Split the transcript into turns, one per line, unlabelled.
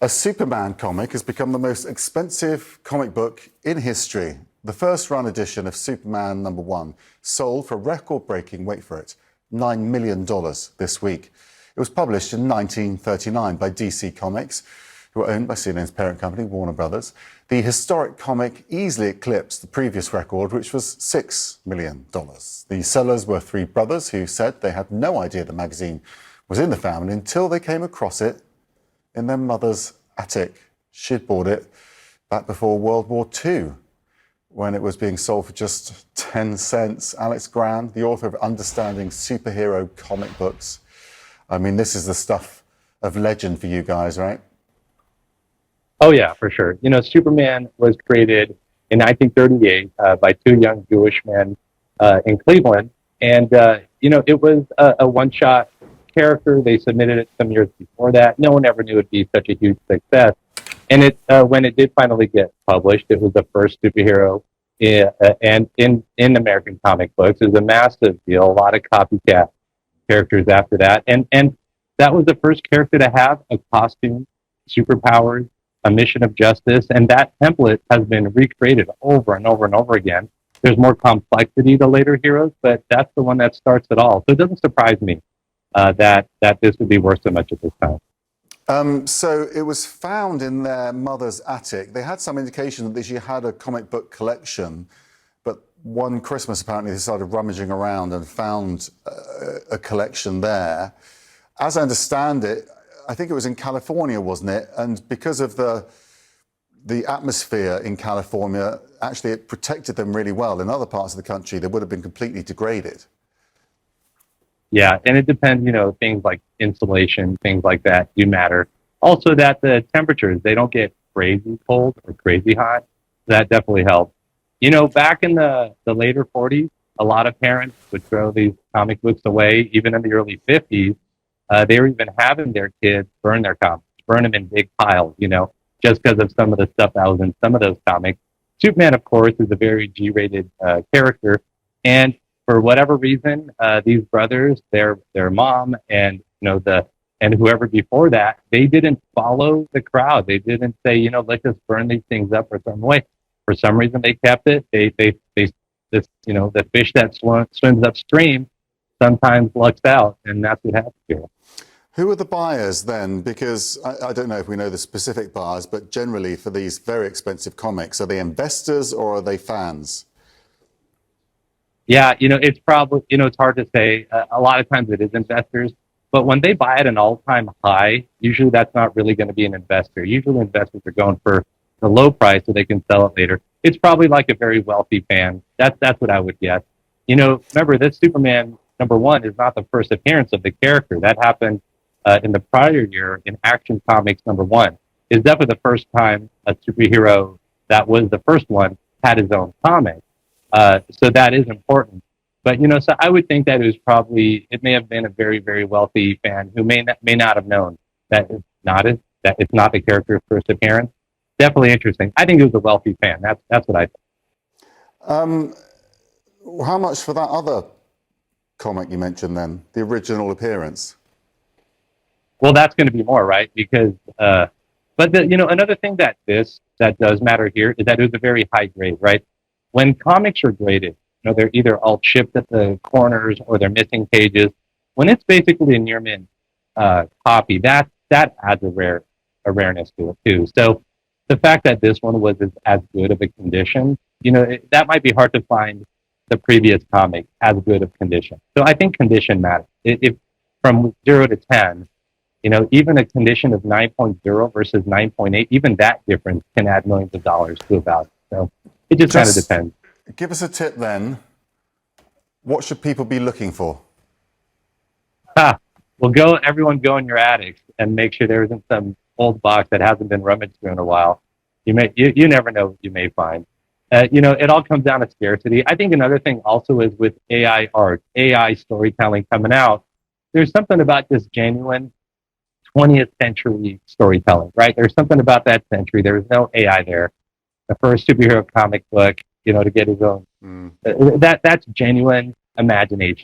A Superman comic has become the most expensive comic book in history. The first run edition of Superman #1 sold for a record-breaking, wait for it, $9 million this week. It was published in 1939 by DC Comics, who are owned by CNN's parent company, Warner Brothers. The historic comic easily eclipsed the previous record, which was $6 million. The sellers were three brothers who said they had no idea the magazine was in the family until they came across it in their mother's attic. She'd bought it back before World War II, when it was being sold for just 10 cents. Alex Grand, the author of Understanding Superhero Comic Books. I mean, this is the stuff of legend for you guys, right?
Oh, yeah, for sure. You know, Superman was created in 1938 by two young Jewish men in Cleveland. And, it was a one-shot character. They submitted it some years before that. No one ever knew it'd be such a huge success. And when it did finally get published, it was the first superhero in American comic books. It was a massive deal. A lot of copycat characters after that. And that was the first character to have a costume, superpowers, a mission of justice. And that template has been recreated over and over and over again. There's more complexity to later heroes, but that's the one that starts it all. So it doesn't surprise me that this would be worth so much at this time.
So it was found in their mother's attic. They had some indication that she had a comic book collection, but one Christmas apparently they started rummaging around and found a collection there. As I understand it, I think it was in California, wasn't it? And because of the atmosphere in California, actually it protected them really well. In other parts of the country, they would have been completely degraded.
Yeah, and it depends, things like insulation, things like that do matter. Also that the temperatures, they don't get crazy cold or crazy hot. That definitely helps. Back in the later 40s, a lot of parents would throw these comic books away. Even in the early 50s, they were even having their kids burn their comics, burn them in big piles, just because of some of the stuff that was in some of those comics. Superman, of course, is a very G-rated character. And for whatever reason, these brothers, their mom, and and whoever before that, they didn't follow the crowd. They didn't say, let's just burn these things up or some way. For some reason, they kept it. The fish that swims upstream sometimes lucks out, and that's what happens here.
Who are the buyers then? Because I don't know if we know the specific buyers, but generally for these very expensive comics, are they investors or are they fans?
Yeah, it's probably, it's hard to say. A lot of times it is investors, but when they buy at an all-time high, usually that's not really going to be an investor. Usually investors are going for the low price so they can sell it later. It's probably like a very wealthy fan. That's what I would guess. Remember, this Superman #1 is not the first appearance of the character. That happened in the prior year in Action Comics #1. It's definitely the first time a superhero that was the first one had his own comic. So that is important. But, so I would think that it may have been a very, very wealthy fan who may not have known that it's not the character's first appearance. Definitely interesting. I think it was a wealthy fan. That's what I think.
How much for that other comic you mentioned then, the original appearance?
Well, that's going to be more, right? Because, another thing that does matter here is that it was a very high grade, right? When comics are graded, they're either all chipped at the corners or they're missing pages. When it's basically a near mint copy, that adds a rareness to it too. So the fact that this one was as good of a condition, that might be hard to find the previous comic as good of condition. So I think condition matters. If from 0 to 10, even a condition of 9.0 versus 9.8, even that difference can add millions of dollars to a value. So it just kind of depends.
Give us a tip then. What should people be looking for?
Well, everyone go in your attics and make sure there isn't some old box that hasn't been rummaged through in a while. You never know what you may find. It all comes down to scarcity. I think another thing also is with AI art, AI storytelling coming out, there's something about this genuine 20th century storytelling, right? There's something about that century. There was no AI there. The first superhero comic book, to get his own. That's genuine imagination.